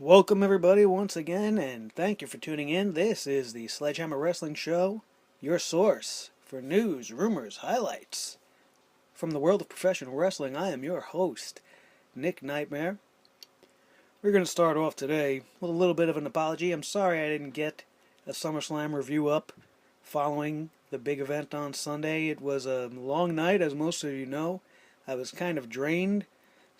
Welcome, everybody, once again, and thank you for tuning in. This is the Sledgehammer Wrestling Show, your source for news, rumors, highlights from the world of professional wrestling. I am your host, Nick Nightmare. We're going to start off today with a little bit of an apology. I'm sorry I didn't get a SummerSlam review up following the big event on Sunday. It was a long night, as most of you know. I was kind of drained,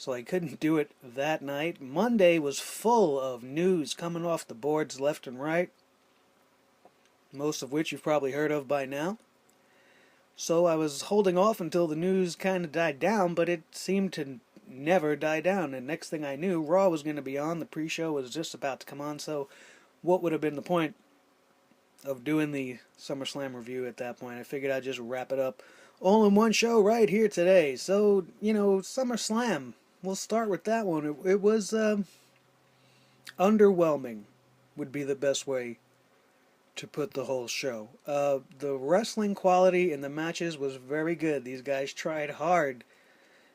so I couldn't do it that night. Monday was full of news coming off the boards left and right, most of which you've probably heard of by now. So I was holding off until the news kind of died down, but it seemed to never die down. And next thing I knew, Raw was going to be on. The pre-show was just about to come on, so what would have been the point of doing the SummerSlam review at that point? I figured I'd just wrap it up all in one show right here today. So, SummerSlam. We'll start with that one. It was underwhelming, would be the best way to put the whole show. The wrestling quality in the matches was very good. These guys tried hard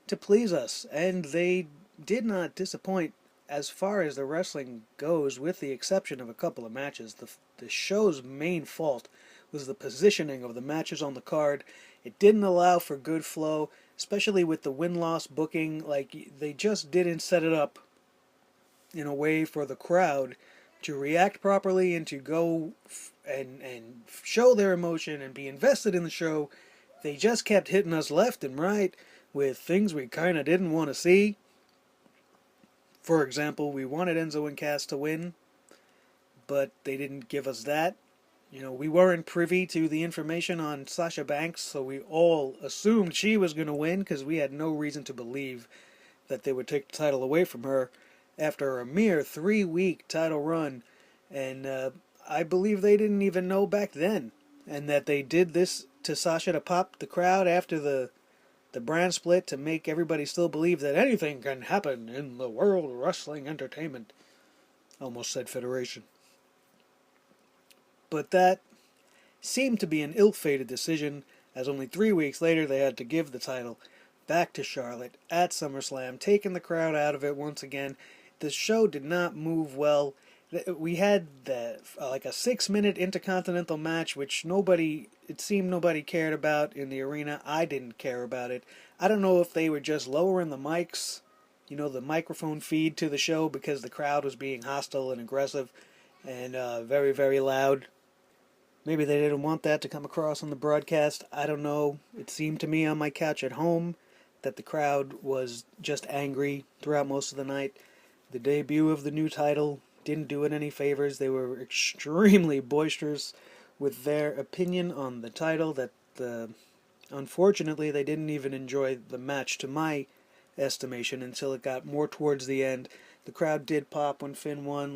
to please us, and they did not disappoint as far as the wrestling goes, with the exception of a couple of matches. The show's main fault was the positioning of the matches on the card. It didn't allow for good flow, especially with the win-loss booking. Like, they just didn't set it up in a way for the crowd to react properly and to go and show their emotion and be invested in the show. They just kept hitting us left and right with things we kind of didn't want to see. For example, we wanted Enzo and Cass to win, but they didn't give us that. We weren't privy to the information on Sasha Banks, so we all assumed she was going to win because we had no reason to believe that they would take the title away from her after a mere 3-week title run. And I believe they didn't even know back then, and that they did this to Sasha to pop the crowd after the brand split to make everybody still believe that anything can happen in the World Wrestling Entertainment. Almost said Federation. But that seemed to be an ill-fated decision, as only 3 weeks later they had to give the title back to Charlotte at SummerSlam, taking the crowd out of it once again. The show did not move well. We had like a 6-minute Intercontinental match, which it seemed nobody cared about in the arena. I didn't care about it. I don't know if they were just lowering the mics, the microphone feed to the show, because the crowd was being hostile and aggressive and very, very loud. Maybe they didn't want that to come across on the broadcast. I don't know. It seemed to me on my couch at home that the crowd was just angry throughout most of the night. The debut of the new title didn't do it any favors. They were extremely boisterous with their opinion on the title. Unfortunately, they didn't even enjoy the match, to my estimation, until it got more towards the end. The crowd did pop when Finn won.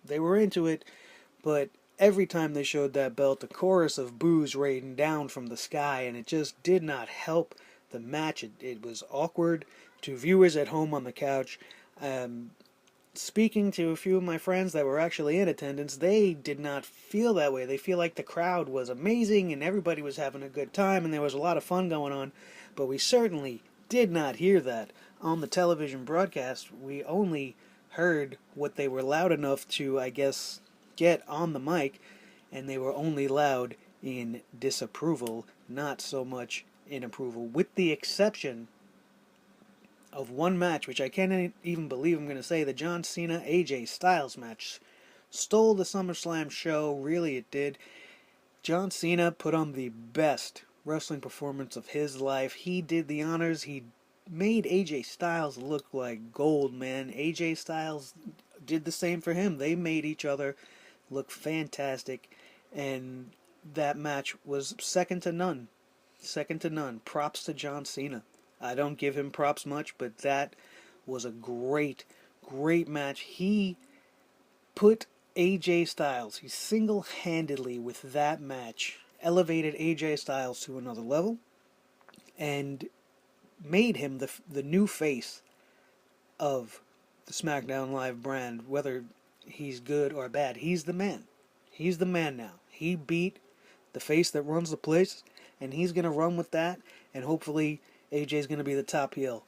They were into it, but every time they showed that belt, a chorus of boos rained down from the sky, and it just did not help the match. It was awkward to viewers at home on the couch. Speaking to a few of my friends that were actually in attendance, they did not feel that way. They feel like the crowd was amazing and everybody was having a good time and there was a lot of fun going on, but we certainly did not hear that on the television broadcast. We only heard what they were loud enough to, I guess, get on the mic, and they were only loud in disapproval, not so much in approval, with the exception of one match, which I can't even believe I'm going to say. The John Cena AJ Styles match stole the SummerSlam show. Really, it did. John Cena put on the best wrestling performance of his life. He did the honors. He made AJ Styles look like gold, man. AJ Styles did the same for him. They made each other look fantastic, and that match was second to none. Second to none. Props to John Cena. I don't give him props much, but that was a great, great match. He put AJ Styles, he single-handedly with that match elevated AJ Styles to another level and made him the new face of the SmackDown Live brand. Whether he's good or bad, he's the man. He's the man now. He beat the face that runs the place, and he's going to run with that, and hopefully AJ's going to be the top heel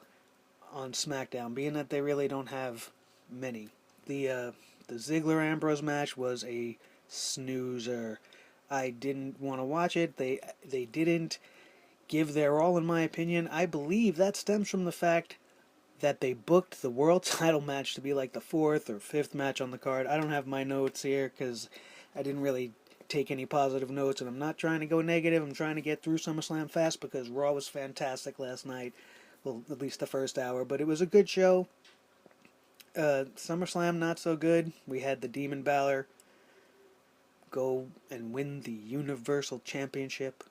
on SmackDown, being that they really don't have many. the Ziggler Ambrose match was a snoozer. I didn't want to watch it. They didn't give their all, in my opinion. I believe that stems from the fact that they booked the world title match to be like the fourth or fifth match on the card. I don't have my notes here because I didn't really take any positive notes, and I'm not trying to go negative. I'm trying to get through SummerSlam fast because Raw was fantastic last night. Well, at least the first hour, but it was a good show. SummerSlam not so good. We had the Demon Balor go and win the Universal Championship,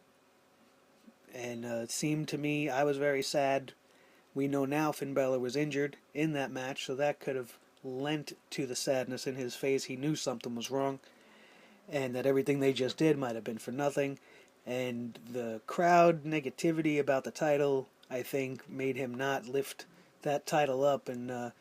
and it seemed to me, I was very sad. We know now Finn Balor was injured in that match, so that could have lent to the sadness in his face. He knew something was wrong, and that everything they just did might have been for nothing. And the crowd negativity about the title, I think, made him not lift that title up and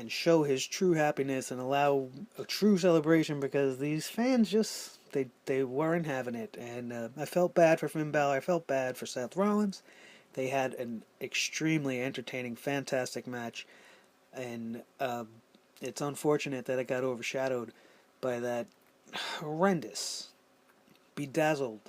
show his true happiness and allow a true celebration, because these fans just they weren't having it. And I felt bad for Finn Balor. I felt bad for Seth Rollins. They had an extremely entertaining, fantastic match, and it's unfortunate that it got overshadowed by that horrendous, bedazzled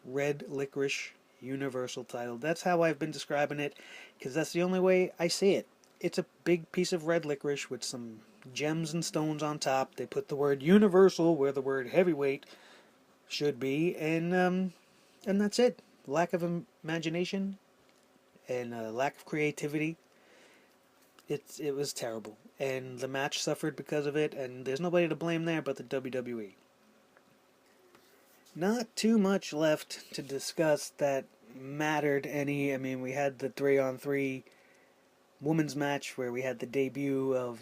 red licorice Universal title. That's how I've been describing it, because that's the only way I see it. It's a big piece of red licorice with some gems and stones on top. They put the word Universal where the word heavyweight should be, and that's it. Lack of imagination and lack of creativity. It was terrible, and the match suffered because of it, and there's nobody to blame there but the WWE. Not too much left to discuss that mattered any. I mean, we had the 3-on-3 women's match where we had the debut of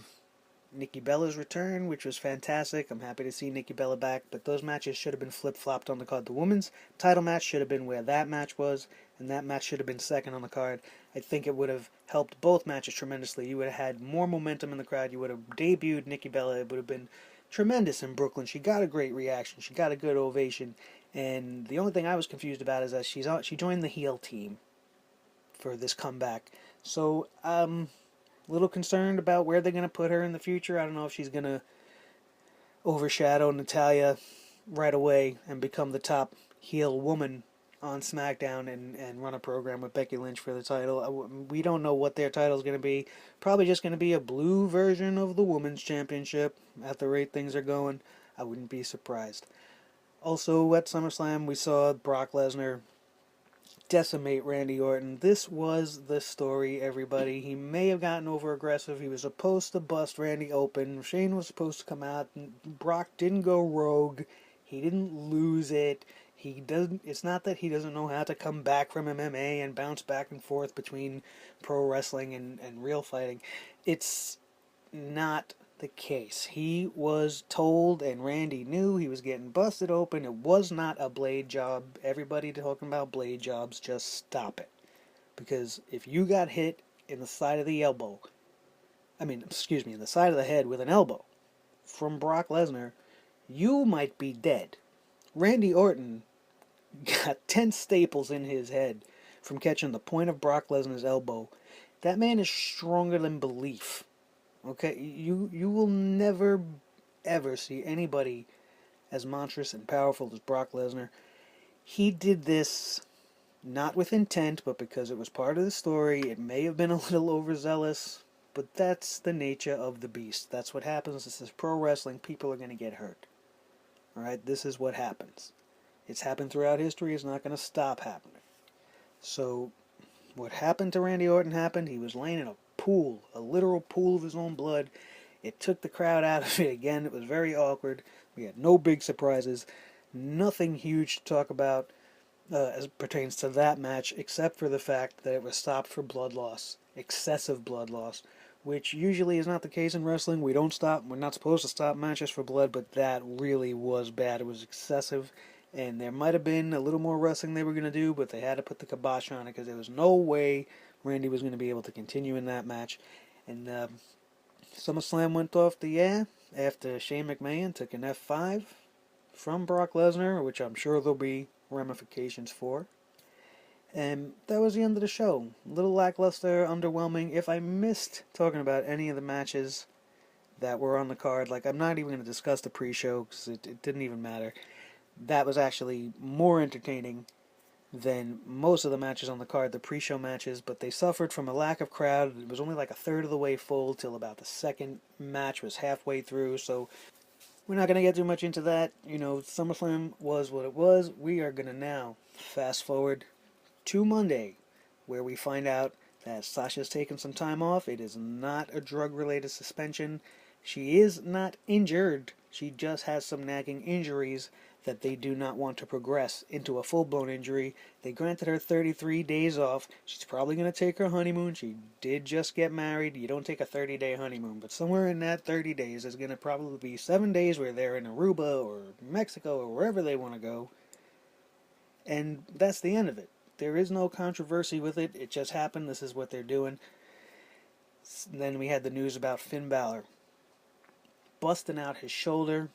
Nikki Bella's return, which was fantastic. I'm happy to see Nikki Bella back, but those matches should have been flip-flopped on the card. The women's title match should have been where that match was, and that match should have been second on the card. I think it would have helped both matches tremendously. You would have had more momentum in the crowd. You would have debuted Nikki Bella. It would have been tremendous in Brooklyn. She got a great reaction. She got a good ovation. And the only thing I was confused about is that she joined the heel team for this comeback. So I'm a little concerned about where they're going to put her in the future. I don't know if she's going to overshadow Natalya right away and become the top heel woman on SmackDown and run a program with Becky Lynch for the title. We don't know what their title is going to be. Probably just going to be a blue version of the Women's Championship at the rate things are going. I wouldn't be surprised. Also, at SummerSlam, we saw Brock Lesnar decimate Randy Orton. This was the story, everybody. He may have gotten over-aggressive. He was supposed to bust Randy open. Shane was supposed to come out. Brock didn't go rogue. He didn't lose it. It's not that he doesn't know how to come back from MMA and bounce back and forth between pro wrestling and real fighting. It's not the case. He was told, and Randy knew, he was getting busted open. It was not a blade job. Everybody talking about blade jobs, just stop it. Because if you got hit in the side of the elbow, in the side of the head with an elbow from Brock Lesnar, you might be dead. Randy Orton got 10 staples in his head from catching the point of Brock Lesnar's elbow. That man is stronger than belief. Okay, you will never, ever see anybody as monstrous and powerful as Brock Lesnar. He did this not with intent, but because it was part of the story. It may have been a little overzealous, but that's the nature of the beast. That's what happens. This is pro wrestling. People are going to get hurt. Alright, this is what happens. It's happened throughout history. It's not going to stop happening. So, what happened to Randy Orton happened. He was laying in a literal pool of his own blood. It took the crowd out of it again. It was very awkward. We had no big surprises. Nothing huge to talk about as it pertains to that match, except for the fact that it was stopped for blood loss. Excessive blood loss, which usually is not the case in wrestling. We're not supposed to stop matches for blood, but that really was bad. It was excessive, and there might have been a little more wrestling they were going to do, but they had to put the kibosh on it because there was no way Randy was going to be able to continue in that match. And SummerSlam went off the air after Shane McMahon took an F5 from Brock Lesnar, which I'm sure there'll be ramifications for. And that was the end of the show. A little lackluster, underwhelming. If I missed talking about any of the matches, that were on the card. Like, I'm not even going to discuss the pre-show because it didn't even matter. That was actually more entertaining than most of the matches on the card, the pre-show matches, but they suffered from a lack of crowd. It was only like a third of the way full till about the second match was halfway through, so we're not going to get too much into that. SummerSlam was what it was. We are going to now fast forward to Monday, where we find out that Sasha's taken some time off. It is not a drug-related suspension. She is not injured. She just has some nagging injuries that they do not want to progress into a full-blown injury. They granted her 33 days off. She's probably going to take her honeymoon. She did just get married. You don't take a 30-day honeymoon, but somewhere in that 30 days is going to probably be 7 days where they're in Aruba or Mexico or wherever they want to go. And that's the end of it. There is no controversy with it. It just happened. This is what they're doing. Then we had the news about Finn Balor busting out his shoulder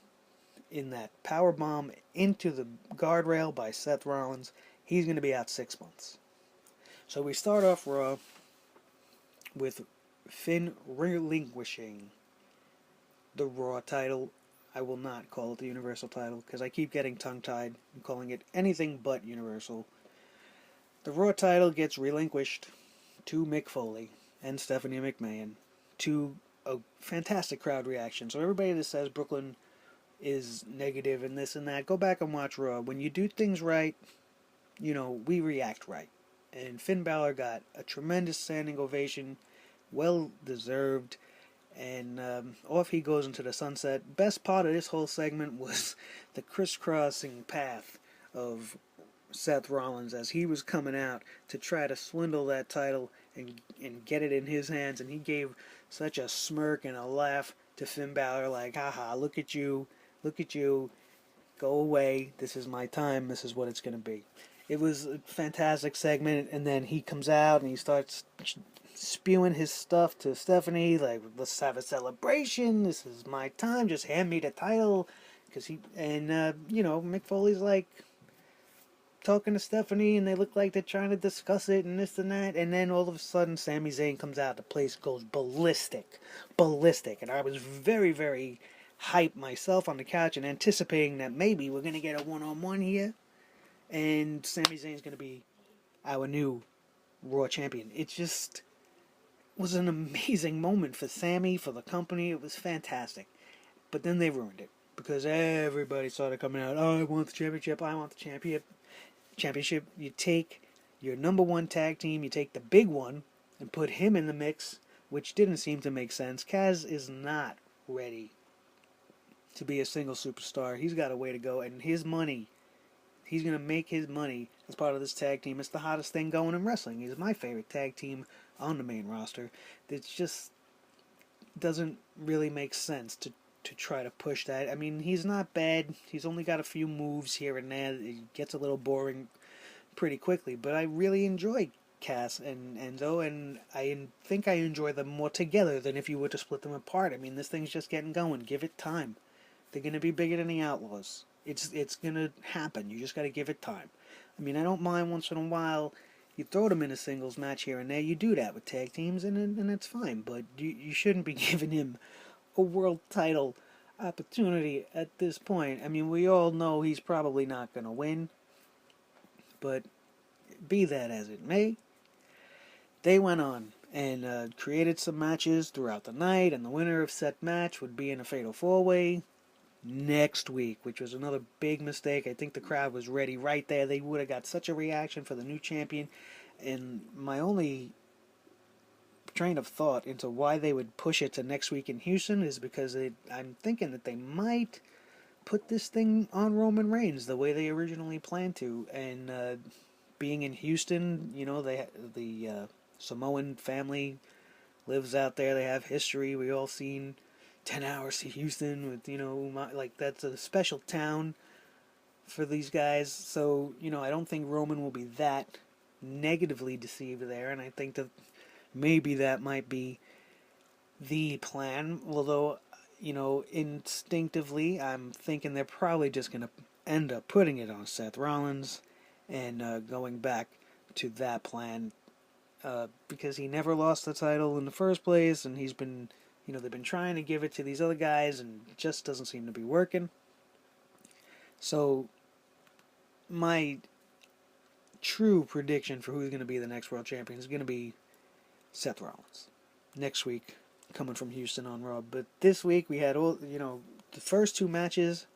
in that power bomb into the guardrail by Seth Rollins. He's going to be out 6 months. So we start off Raw with Finn relinquishing the Raw title. I will not call it the Universal title because I keep getting tongue-tied and calling it anything but Universal. The Raw title gets relinquished to Mick Foley and Stephanie McMahon to a fantastic crowd reaction. So everybody that says Brooklyn is negative and this and that, go back and watch Raw. When you do things right, we react right. And Finn Balor got a tremendous standing ovation, well deserved, and off he goes into the sunset. Best part of this whole segment was the crisscrossing path of Seth Rollins as he was coming out to try to swindle that title and get it in his hands, and he gave such a smirk and a laugh to Finn Balor like, haha, look at you, go away, this is my time, this is what it's going to be. It was a fantastic segment, and then he comes out and he starts spewing his stuff to Stephanie, like, let's have a celebration, this is my time, just hand me the title, Mick Foley's like, talking to Stephanie, and they look like they're trying to discuss it and this and that, and then all of a sudden Sami Zayn comes out, the place goes ballistic, and I was very, very hyped myself on the couch and anticipating that maybe we're going to get a one-on-one here, and Sami Zayn's going to be our new Raw champion. It just was an amazing moment for Sami, for the company. It was fantastic, but then they ruined it, because everybody started coming out, oh, I want the championship, you take your number one tag team, you take the big one, and put him in the mix, which didn't seem to make sense. Kaz is not ready to be a single superstar. He's got a way to go, and his money, he's going to make his money as part of this tag team. It's the hottest thing going in wrestling. He's my favorite tag team on the main roster. It just doesn't really make sense to try to push that. I mean, he's not bad. He's only got a few moves here and there. It gets a little boring pretty quickly, but I really enjoy Cass and Enzo, and I think I enjoy them more together than if you were to split them apart. I mean, this thing's just getting going. Give it time. They're going to be bigger than the Outlaws. It's going to happen. You just got to give it time. I mean, I don't mind once in a while you throw them in a singles match here and there. You do that with tag teams, and it's fine, but you shouldn't be giving him a world title opportunity at this point. I mean, we all know he's probably not going to win, but be that as it may, they went on and created some matches throughout the night, and the winner of said match would be in a fatal four-way next week, which was another big mistake. I think the crowd was ready right there. They would have got such a reaction for the new champion, and my only train of thought into why they would push it to next week in Houston is because I'm thinking that they might put this thing on Roman Reigns the way they originally planned to, and being in Houston, the Samoan family lives out there. They have history. We all seen 10 Hours to Houston with, that's a special town for these guys. So, I don't think Roman will be that negatively deceived there, and I think that maybe that might be the plan, although, instinctively, I'm thinking they're probably just going to end up putting it on Seth Rollins and going back to that plan, because he never lost the title in the first place, and he's been, They've been trying to give it to these other guys, and it just doesn't seem to be working. So, my true prediction for who's going to be the next world champion is going to be Seth Rollins. Next week, coming from Houston on Raw. But this week, we had the first two matches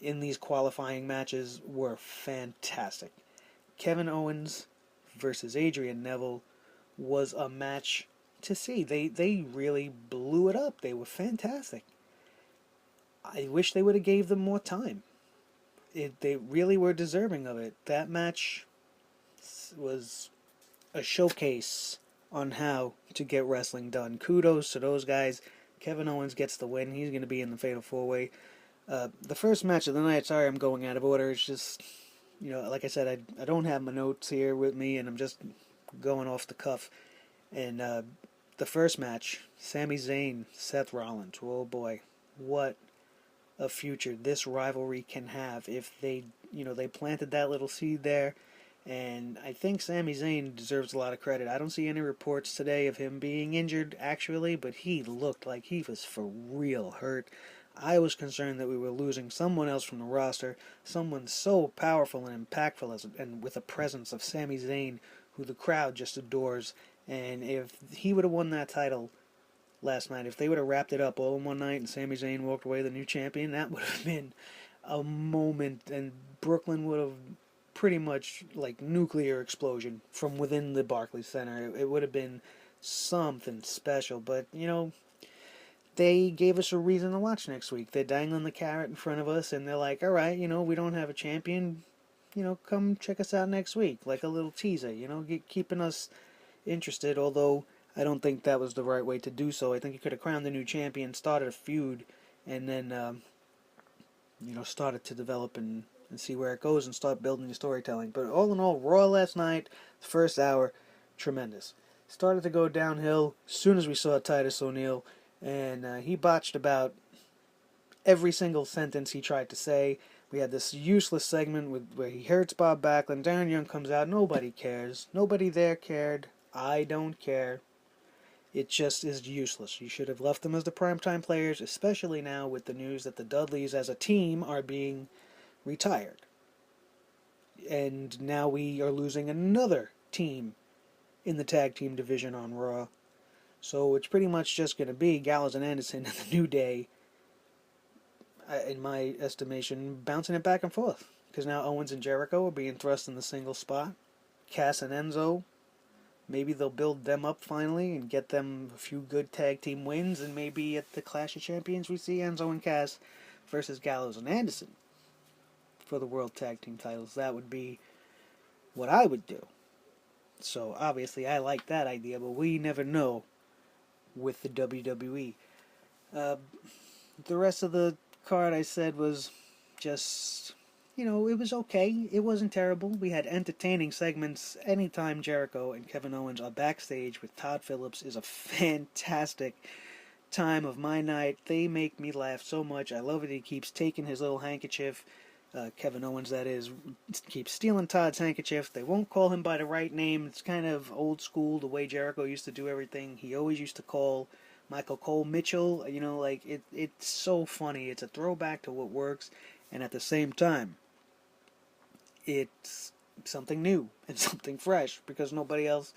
in these qualifying matches were fantastic. Kevin Owens versus Adrian Neville was a match to see. They really blew it up. They were fantastic. I wish they would have gave them more time. They really were deserving of it. That match was a showcase on how to get wrestling done. Kudos to those guys. Kevin Owens gets the win. He's going to be in the Fatal 4-Way. The first match of the night, sorry I'm going out of order. It's just, like I said, I don't have my notes here with me, and I'm just going off the cuff. And the first match, Sami Zayn, Seth Rollins. Oh boy, what a future this rivalry can have if they planted that little seed there. And I think Sami Zayn deserves a lot of credit. I don't see any reports today of him being injured, actually, but he looked like he was for real hurt. I was concerned that we were losing someone else from the roster, someone so powerful and impactful and with a presence of Sami Zayn, who the crowd just adores. And if he would have won that title last night, if they would have wrapped it up all in one night and Sami Zayn walked away the new champion, that would have been a moment, and Brooklyn would have pretty much like nuclear explosion from within the Barclays Center. It would have been something special, but they gave us a reason to watch next week. They're dangling the carrot in front of us, and they're like, all right, we don't have a champion, come check us out next week, like a little teaser, keeping us interested, although I don't think that was the right way to do so. I think you could have crowned the new champion, started a feud, and then, started to develop and see where it goes and start building your storytelling. But all in all, Raw last night, the first hour, tremendous. Started to go downhill as soon as we saw Titus O'Neil, and he botched about every single sentence he tried to say. We had this useless segment where he hurts Bob Backlund. Darren Young comes out. Nobody cares. Nobody there cared. I don't care. It just is useless. You should have left them as the primetime players, especially now with the news that the Dudleys as a team are being retired. And now we are losing another team in the tag team division on Raw. So it's pretty much just going to be Gallows and Anderson and the New Day, in my estimation, bouncing it back and forth. Because now Owens and Jericho are being thrust in the single spot. Cass and Enzo, maybe they'll build them up finally and get them a few good tag team wins. And maybe at the Clash of Champions we see Enzo and Cass versus Gallows and Anderson for the World Tag Team titles. That would be what I would do. So obviously I like that idea, but we never know with the WWE. The rest of the card, I said, was just, it was okay. It wasn't terrible. We had entertaining segments. Anytime Jericho and Kevin Owens are backstage with Todd Phillips is a fantastic time of my night. They make me laugh so much. I love it. He keeps taking his little handkerchief. Kevin Owens, that is, keeps stealing Todd's handkerchief. They won't call him by the right name. It's kind of old school, the way Jericho used to do everything. He always used to call Michael Cole Mitchell. It's so funny. It's a throwback to what works, and at the same time, it's something new and something fresh, because nobody else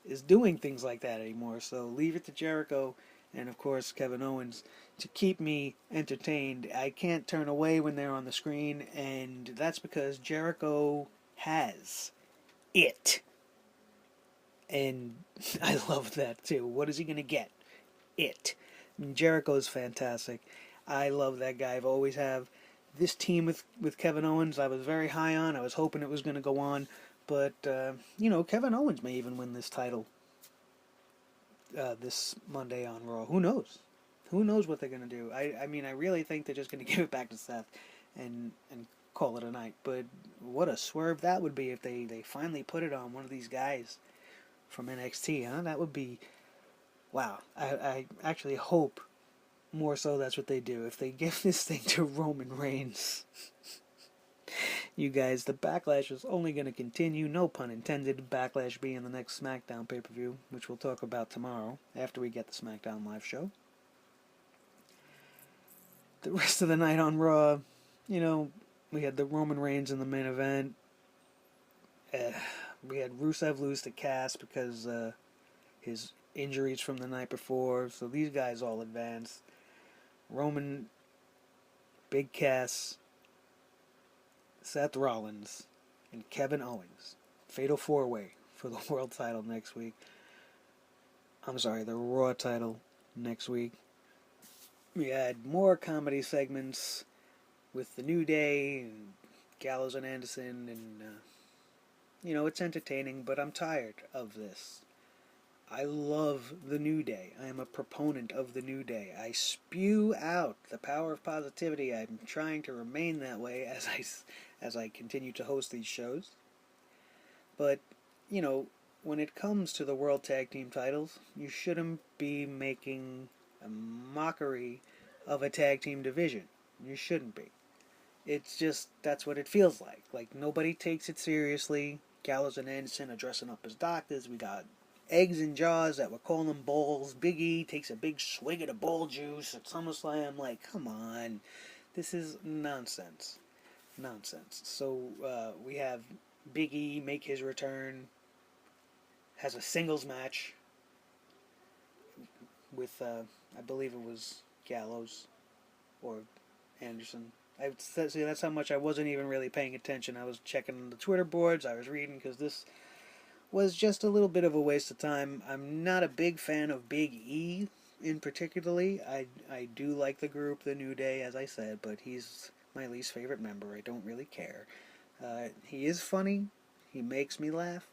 is doing things like that anymore. So leave it to Jericho and, of course, Kevin Owens to keep me entertained. I can't turn away when they're on the screen, and that's because Jericho has it. And I love that too. What is he going to get? It. Jericho's fantastic. I love that guy. I've always have. This team with Kevin Owens, I was very high on. I was hoping it was going to go on. But, Kevin Owens may even win this title this Monday on Raw. Who knows? Who knows what they're going to do? I really think they're just going to give it back to Seth and call it a night. But what a swerve that would be if they finally put it on one of these guys from NXT, huh? That would be... Wow. I actually hope more so that's what they do. If they give this thing to Roman Reigns... You guys, the backlash is only going to continue, no pun intended, backlash being the next SmackDown pay-per-view, which we'll talk about tomorrow, after we get the SmackDown live show. The rest of the night on Raw, you know, we had the Roman Reigns in the main event. Uh, we had Rusev lose to Cass because his injuries from the night before. So these guys all advanced. Roman, Big Cass, Seth Rollins, and Kevin Owens. Fatal 4-way for the world title next week. I'm sorry, the Raw title next week. We had more comedy segments with the New Day and Gallows and Anderson, and it's entertaining, but I'm tired of this. I love the New Day. I am a proponent of the New Day. I spew out the power of positivity. I'm trying to remain that way as I continue to host these shows. But, when it comes to the World Tag Team titles, you shouldn't be making a mockery of a tag team division. You shouldn't be. It's just, that's what it feels like. Like, nobody takes it seriously. Gallows and Anderson are dressing up as doctors. We got eggs in jars that we're calling balls. Big E takes a big swig of the ball juice at SummerSlam. Like, come on. This is nonsense. Nonsense. So, we have Big E make his return. Has a singles match with, I believe it was Gallows or Anderson. See, that's how much I wasn't even really paying attention. I was checking the Twitter boards. I was reading because this was just a little bit of a waste of time. I'm not a big fan of Big E in particularly. I do like the group, the New Day, as I said, but he's my least favorite member. I don't really care. He is funny. He makes me laugh,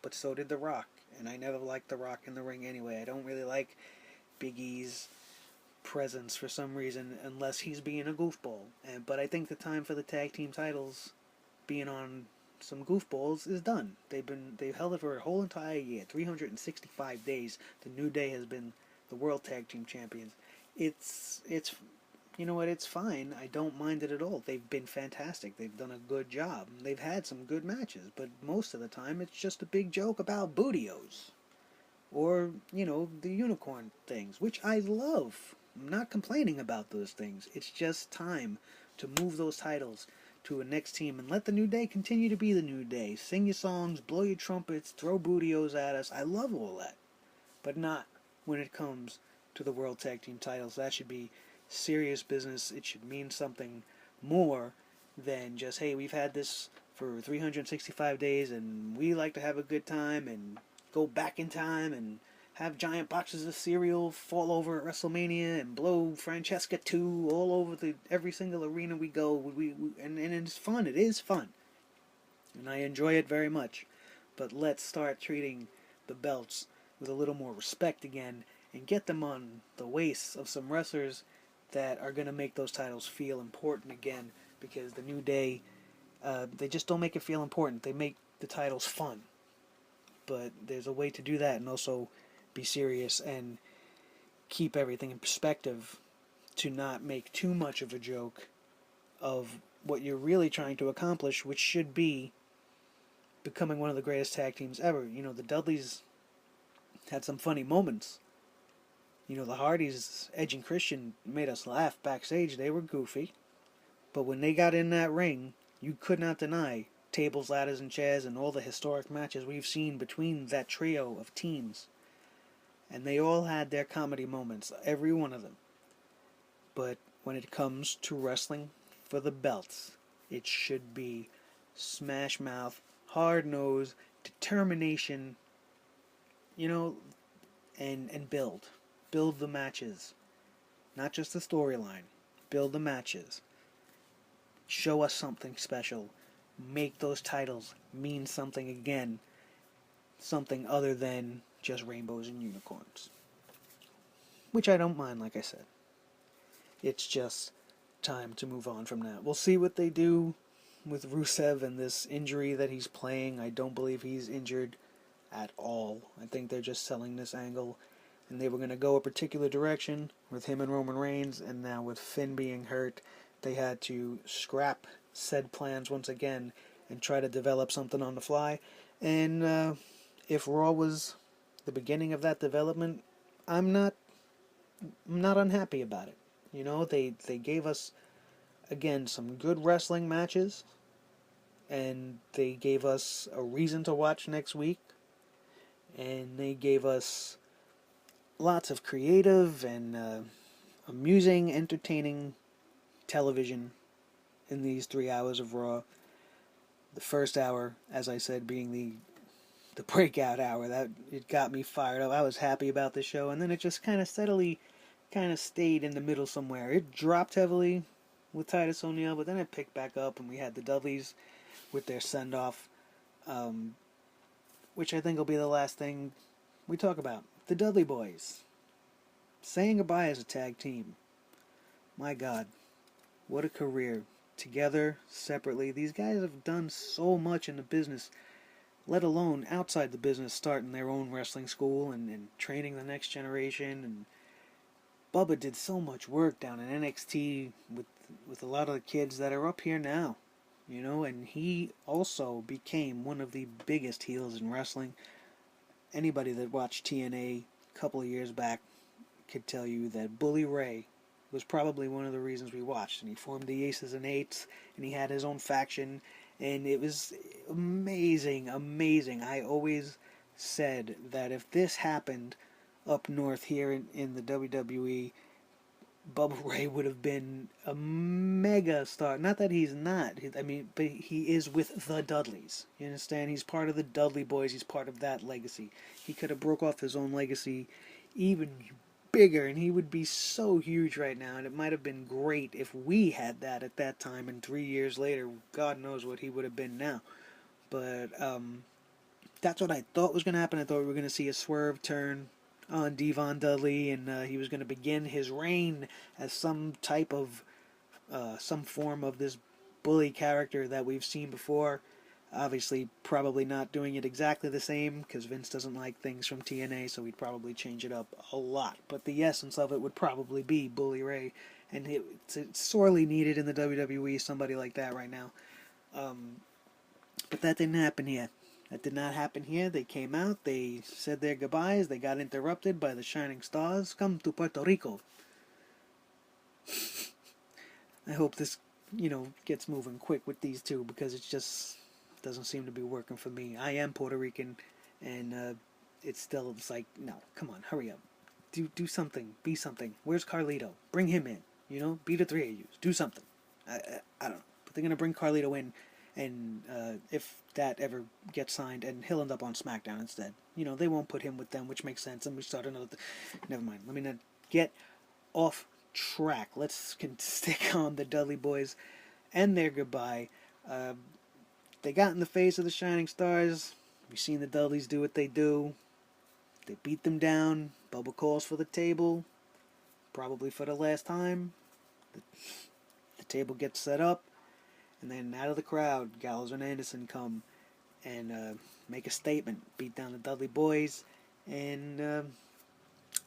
but so did The Rock. And I never liked The Rock in the ring anyway. I don't really like Big E's presence for some reason unless he's being a goofball. But I think the time for the tag team titles being on some goofballs is done. They've held it for a whole entire year, 365 days. The New Day has been the World Tag Team Champions. It's you know what, it's fine. I don't mind it at all. They've been fantastic. They've done a good job. They've had some good matches, but most of the time it's just a big joke about bootios. Or, the unicorn things, which I love. I'm not complaining about those things. It's just time to move those titles to a next team and let the New Day continue to be the New Day. Sing your songs, blow your trumpets, throw bootios at us. I love all that. But not when it comes to the World Tag Team titles. That should be serious business. It should mean something more than just, hey, we've had this for 365 days and we like to have a good time and go back in time and have giant boxes of cereal fall over at WrestleMania and blow Francesca 2 all over every single arena we go. And it's fun. It is fun. And I enjoy it very much. But let's start treating the belts with a little more respect again and get them on the waists of some wrestlers that are going to make those titles feel important again, because the New Day, they just don't make it feel important. They make the titles fun. But there's a way to do that and also be serious and keep everything in perspective, to not make too much of a joke of what you're really trying to accomplish, which should be becoming one of the greatest tag teams ever. The Dudleys had some funny moments. The Hardys, Edge and Christian, made us laugh backstage. They were goofy. But when they got in that ring, you could not deny tables, ladders, and chairs and all the historic matches we've seen between that trio of teams. And they all had their comedy moments, every one of them. But when it comes to wrestling for the belts, it should be smash mouth, hard nose, determination, and build. Build the matches. Not just the storyline. Build the matches. Show us something special. Make those titles mean something again. Something other than just rainbows and unicorns. Which I don't mind, like I said. It's just time to move on from that. We'll see what they do with Rusev and this injury that he's playing. I don't believe he's injured at all. I think they're just selling this angle. And they were going to go a particular direction with him and Roman Reigns, and now with Finn being hurt, they had to scrap said plans once again and try to develop something on the fly. And if Raw was the beginning of that development, I'm not unhappy about it. You know, they gave us, again, some good wrestling matches, and they gave us a reason to watch next week, and they gave us lots of creative and amusing, entertaining television in these 3 hours of Raw. The first hour, as I said, being the breakout hour. That it got me fired up. I was happy about the show, and then it just kind of steadily kind of stayed in the middle somewhere. It dropped heavily with Titus O'Neil, but then it picked back up, and we had the Dudleys with their send-off, which I think will be the last thing we talk about. The Dudley Boys saying goodbye as a tag team. My God, what a career. Together, separately, these guys have done so much in the business, let alone outside the business, starting their own wrestling school and training the next generation. And Bubba did so much work down in NXT with a lot of the kids that are up here now, you know, and he also became one of the biggest heels in wrestling. Anybody that watched TNA a couple of years back could tell you that Bully Ray was probably one of the reasons we watched. And he formed the Aces and Eights, and he had his own faction, and it was amazing, amazing. I always said that if this happened up north here in the WWE, Bubba Ray would have been a mega star. Not that he's not. I mean, but he is with the Dudleys. You understand? He's part of the Dudley Boys. He's part of that legacy. He could have broke off his own legacy even bigger, and he would be so huge right now. And it might have been great if we had that at that time. And 3 years later, God knows what he would have been now. But that's what I thought was going to happen. I thought we were going to see a swerve turn on Devon Dudley, and he was going to begin his reign as some type of, some form of this bully character that we've seen before. Obviously, probably not doing it exactly the same, because Vince doesn't like things from TNA, so he'd probably change it up a lot. But the essence of it would probably be Bully Ray, and it's sorely needed in the WWE, somebody like that right now. But that didn't happen here. That did not happen here. They came out, they said their goodbyes, they got interrupted by the Shining Stars. Come to Puerto Rico. I hope this, gets moving quick with these two, because it just doesn't seem to be working for me. I am Puerto Rican, and it's like, no, come on, hurry up. Do something. Be something. Where's Carlito? Bring him in. Be the three of you. Do something. I don't know. But they're going to bring Carlito in, and if that ever gets signed, and he'll end up on SmackDown instead. They won't put him with them, which makes sense, and we start another Never mind. Let me not get off track. Let's stick on the Dudley Boys and their goodbye. They got in the face of the Shining Stars. We've seen the Dudleys do what they do. They beat them down. Bubba calls for the table, probably for the last time. The table gets set up, and then out of the crowd, Gallows and Anderson come and make a statement, beat down the Dudley Boys, and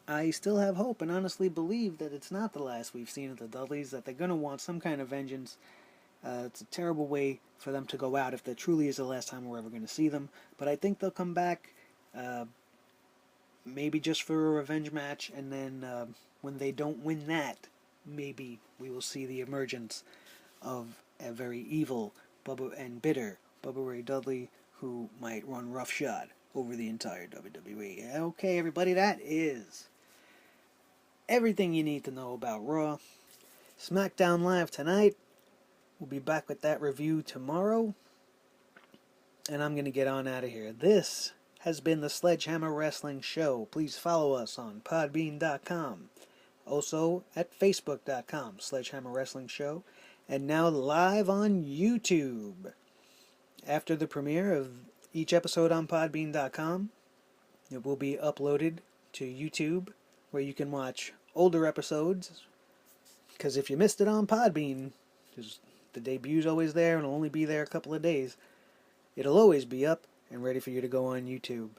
I still have hope and honestly believe that it's not the last we've seen of the Dudleys, that they're going to want some kind of vengeance. It's a terrible way for them to go out if that truly is the last time we're ever going to see them. But I think they'll come back, maybe just for a revenge match, and then when they don't win that, maybe we will see the emergence of a very evil and bitter Bubba Ray Dudley, who might run roughshod over the entire WWE. Okay, everybody, that is everything you need to know about Raw. SmackDown Live tonight. We'll be back with that review tomorrow. And I'm going to get on out of here. This has been the Sledgehammer Wrestling Show. Please follow us on podbean.com. Also at facebook.com, Sledgehammer Wrestling Show. And now live on YouTube. After the premiere of each episode on podbean.com, it will be uploaded to YouTube, where you can watch older episodes. Because if you missed it on Podbean, because the debut's always there and it'll only be there a couple of days, it'll always be up and ready for you to go on YouTube.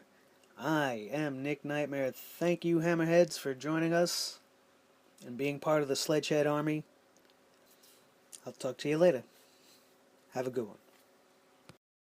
I am Nick Nightmare. Thank you, Hammerheads, for joining us and being part of the Sledgehead Army. I'll talk to you later. Have a good one.